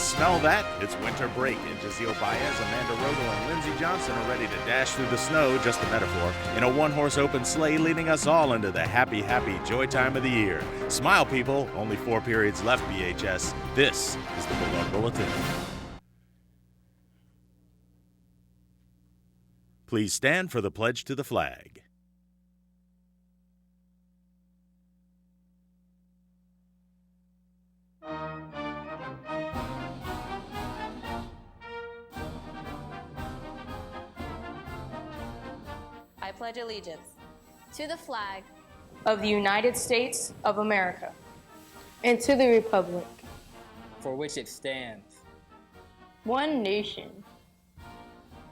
smell that? It's winter break, and Jazziel, Baez, Amanda Rogel, and Lindsay Johnson are ready to dash through the snow, just a metaphor, in a one-horse open sleigh leading us all into the happy, joy time of the year. Smile, people. Only 4 periods left, BHS. This is the Bulldog Bulletin. Please stand for the pledge to the flag. I pledge allegiance to the flag of the United States of America and to the republic for which it stands, one nation,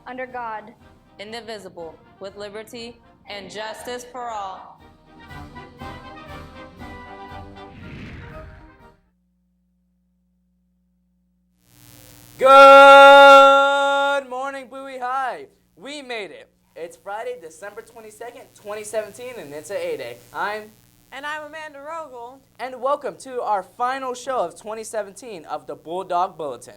under God, indivisible, with liberty and justice for all. Good morning, Bowie High. We made it. It's Friday, December 22nd, 2017, and it's an A-Day. I'm Amanda Rogel. And welcome to our final show of 2017 of the Bulldog Bulletin.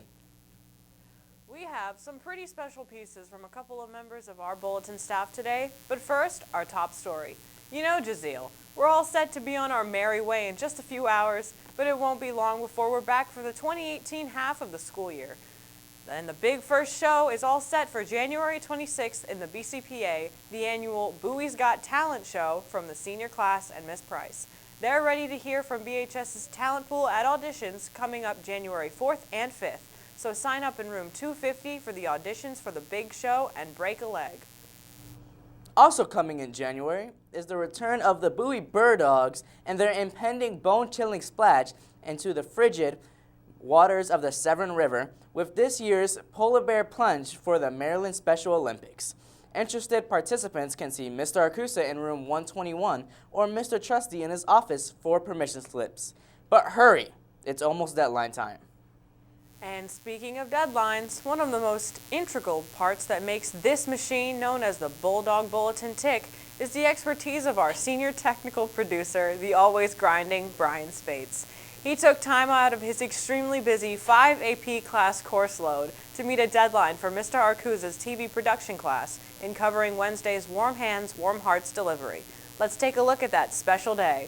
We have some pretty special pieces from a couple of members of our bulletin staff today, but first, our top story. You know, Jazziel, we're all set to be on our merry way in just a few hours, but it won't be long before we're back for the 2018 half of the school year. And the big first show is all set for January 26th in the BCPA, the annual Bowie's Got Talent show from the senior class and Miss Price. They're ready to hear from BHS's talent pool at auditions coming up January 4th and 5th. So sign up in room 250 for the auditions for the big show and break a leg. Also coming in January is the return of the Bowie Bird Dogs and their impending bone-chilling splash into the frigid waters of the Severn River with this year's polar bear plunge for the Maryland Special Olympics. Interested participants can see Mr. Arcusa in room 121 or Mr. Trusty in his office for permission slips. But hurry, it's almost deadline time. And speaking of deadlines, one of the most integral parts that makes this machine known as the Bulldog Bulletin tick is the expertise of our senior technical producer, the always grinding Brian Spates. He took time out of his extremely busy 5 AP class course load to meet a deadline for Mr. Arcusa's TV production class in covering Wednesday's Warm Hands, Warm Hearts delivery. Let's take a look at that special day.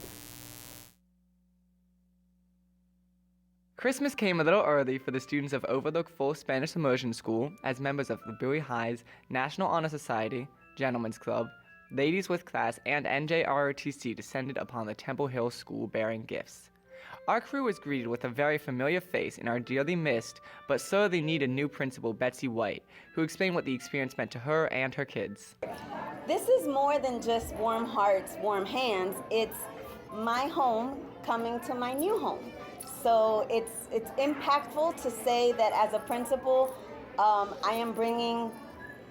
Christmas came a little early for the students of Overlook Full Spanish Immersion School as members of the Bowie High's National Honor Society, Gentlemen's Club, Ladies with Class, and NJROTC descended upon the Temple Hill School bearing gifts. Our crew was greeted with a very familiar face in our dearly missed but sorely needed new principal, Betsy White, who explained what the experience meant to her and her kids. This is more than just warm hearts, warm hands. It's my home coming to my new home. So it's impactful to say that as a principal, I am bringing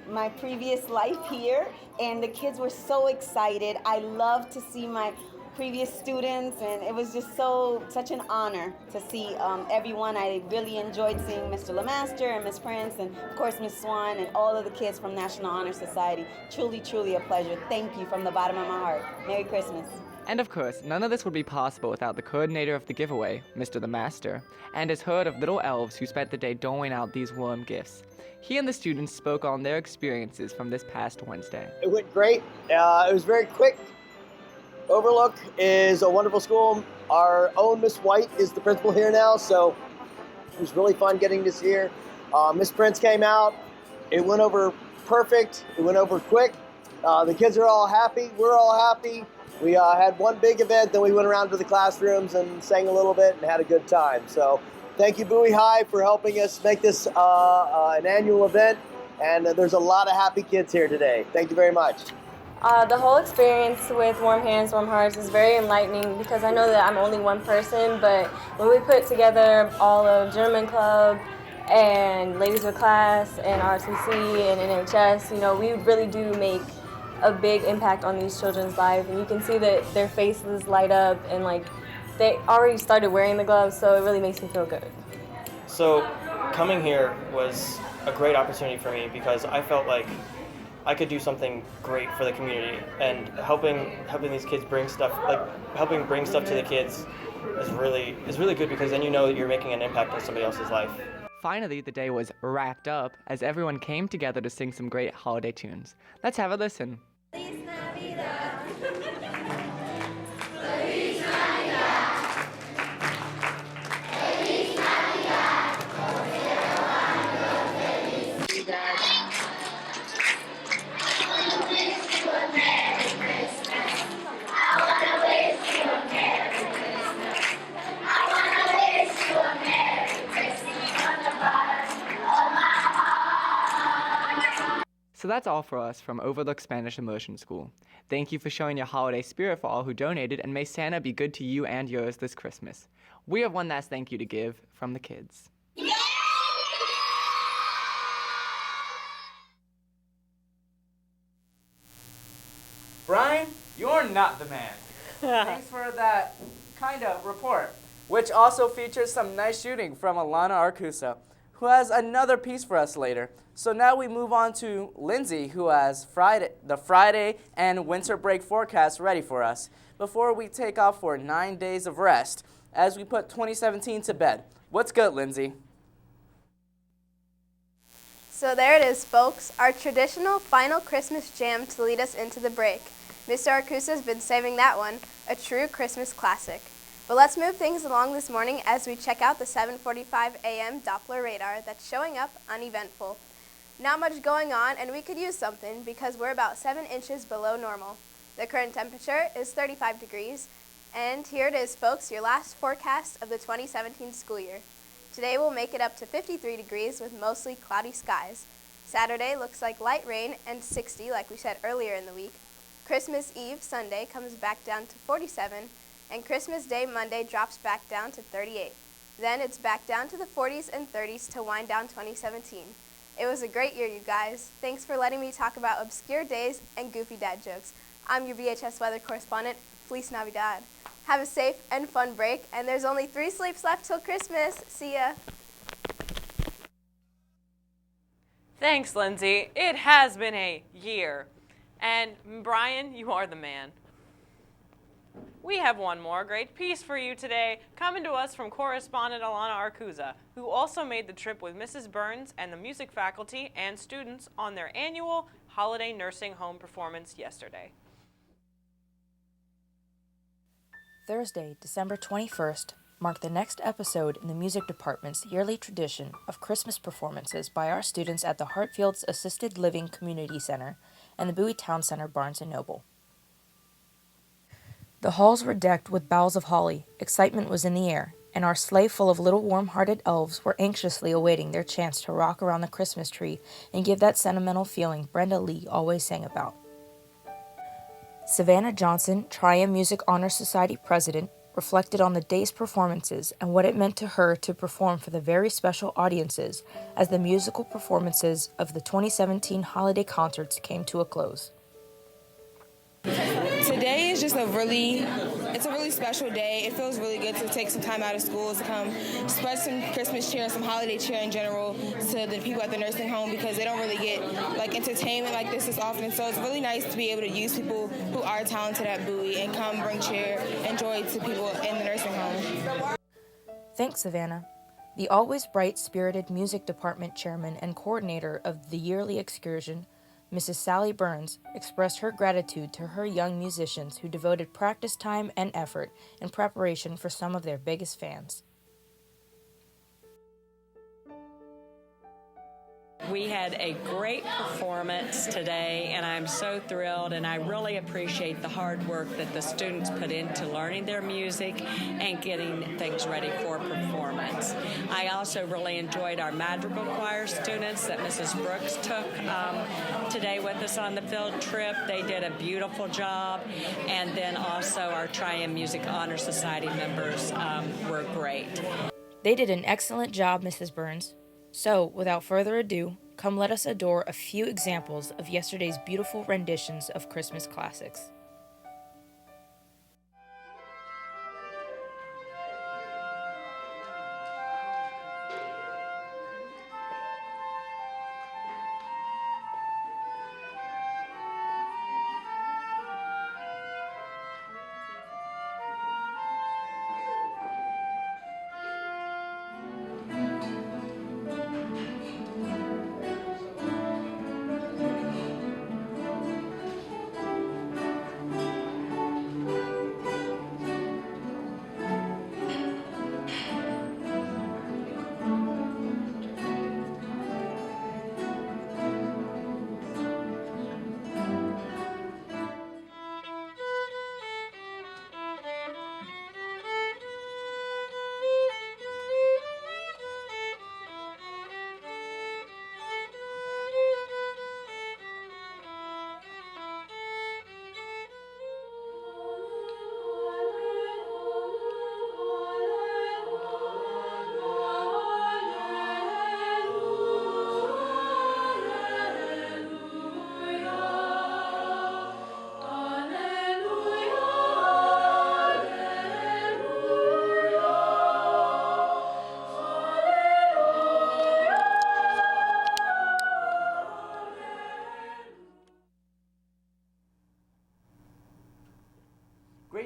my previous life here, and the kids were so excited. I love to see my previous students, and it was just such an honor to see everyone. I really enjoyed seeing Mr. LeMaster and Miss Prince, and of course Miss Swan, and all of the kids from National Honor Society. Truly, truly a pleasure. Thank you from the bottom of my heart. Merry Christmas. And of course, none of this would be possible without the coordinator of the giveaway, Mr. the Master, and his herd of little elves who spent the day doling out these warm gifts. He and the students spoke on their experiences from this past Wednesday. It went great. It was very quick. Overlook is a wonderful school. Our own Miss White is the principal here now, so it was really fun getting to see her. Miss Prince came out. It went over perfect. It went over quick. The kids are all happy. We're all happy. We had one big event, then we went around to the classrooms and sang a little bit and had a good time. So thank you, Bowie High, for helping us make this an annual event. And there's a lot of happy kids here today. Thank you very much. The whole experience with Warm Hands, Warm Hearts is very enlightening because I know that I'm only one person, but when we put together all of German Club and Ladies with Class and RTC and NHS, you know, we really do make a big impact on these children's lives, and you can see that their faces light up, and like they already started wearing the gloves, so it really makes me feel good. So coming here was a great opportunity for me because I felt like I could do something great for the community, and helping these kids bring stuff, helping bring stuff to the kids is really good because then you know that you're making an impact on somebody else's life. Finally, the day was wrapped up as everyone came together to sing some great holiday tunes. Let's have a listen. So that's all for us from Overlook Spanish Immersion School. Thank you for showing your holiday spirit for all who donated, and may Santa be good to you and yours this Christmas. We have one last thank you to give from the kids. Brian, you're not the man. Thanks for that kind of report, which also features some nice shooting from Alana Arcusa, who has another piece for us later. So now we move on to Lindsay, who has the Friday and winter break forecast ready for us before we take off for 9 days of rest as we put 2017 to bed. What's good, Lindsay? So there it is, folks, our traditional final Christmas jam to lead us into the break. Mr. Arcusa's been saving that one, a true Christmas classic. But let's move things along this morning as we check out the 7:45 a.m. Doppler radar that's showing up uneventful. Not much going on, and we could use something because we're about 7 inches below normal. The current temperature is 35 degrees, and here it is, folks, your last forecast of the 2017 school year. Today we'll make it up to 53 degrees with mostly cloudy skies. Saturday looks like light rain and 60 like we said earlier in the week. Christmas Eve, Sunday, comes back down to 47, and Christmas Day, Monday, drops back down to 38. Then it's back down to the 40s and 30s to wind down 2017. It was a great year, you guys. Thanks for letting me talk about obscure days and goofy dad jokes. I'm your VHS weather correspondent, Feliz Navidad. Have a safe and fun break, and there's only 3 sleeps left till Christmas. See ya. Thanks, Lindsay. It has been a year. And Brian, you are the man. We have one more great piece for you today, coming to us from correspondent Alana Arcusa, who also made the trip with Mrs. Burns and the music faculty and students on their annual holiday nursing home performance yesterday. Thursday, December 21st, marked the next episode in the music department's yearly tradition of Christmas performances by our students at the Hartfield's Assisted Living Community Center and the Bowie Town Center Barnes & Noble. The halls were decked with boughs of holly, excitement was in the air, and our sleigh full of little warm-hearted elves were anxiously awaiting their chance to rock around the Christmas tree and give that sentimental feeling Brenda Lee always sang about. Savannah Johnson, Triumph Music Honor Society president, reflected on the day's performances and what it meant to her to perform for the very special audiences as the musical performances of the 2017 holiday concerts came to a close. Today is just a really special day. It feels really good to take some time out of school to come spread some Christmas cheer and some holiday cheer in general to the people at the nursing home, because they don't really get entertainment like this as often. So it's really nice to be able to use people who are talented at Bowie and come bring cheer and joy to people in the nursing home. Thanks, Savannah. The always bright-spirited music department chairman and coordinator of the yearly excursion, Mrs. Sally Burns, expressed her gratitude to her young musicians who devoted practice time and effort in preparation for some of their biggest fans. We had a great performance today, and I'm so thrilled, and I really appreciate the hard work that the students put into learning their music and getting things ready for performance. I also really enjoyed our madrigal choir students that Mrs. Brooks took today with us on the field trip. They did a beautiful job, and then also our Triumph Music Honor Society members were great. They did an excellent job, Mrs. Burns. So, without further ado, come let us adore a few examples of yesterday's beautiful renditions of Christmas classics.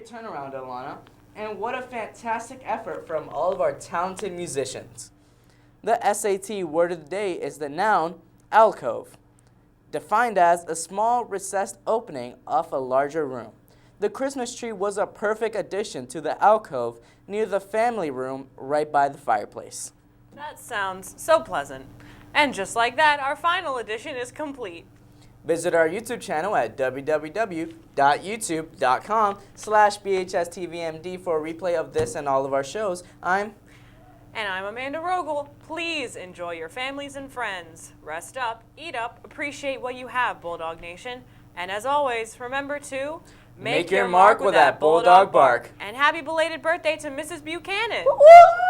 great turnaround, Alana. And what a fantastic effort from all of our talented musicians. The SAT word of the day is the noun alcove, defined as a small recessed opening off a larger room. The Christmas tree was a perfect addition to the alcove near the family room right by the fireplace. That sounds so pleasant. And just like that, our final edition is complete. Visit our YouTube channel at www.youtube.com/BHSTVMD for a replay of this and all of our shows. And I'm Amanda Rogel. Please enjoy your families and friends. Rest up, eat up, appreciate what you have, Bulldog Nation. And as always, remember to make your mark with that Bulldog bark. And happy belated birthday to Mrs. Buchanan. Woo-woo!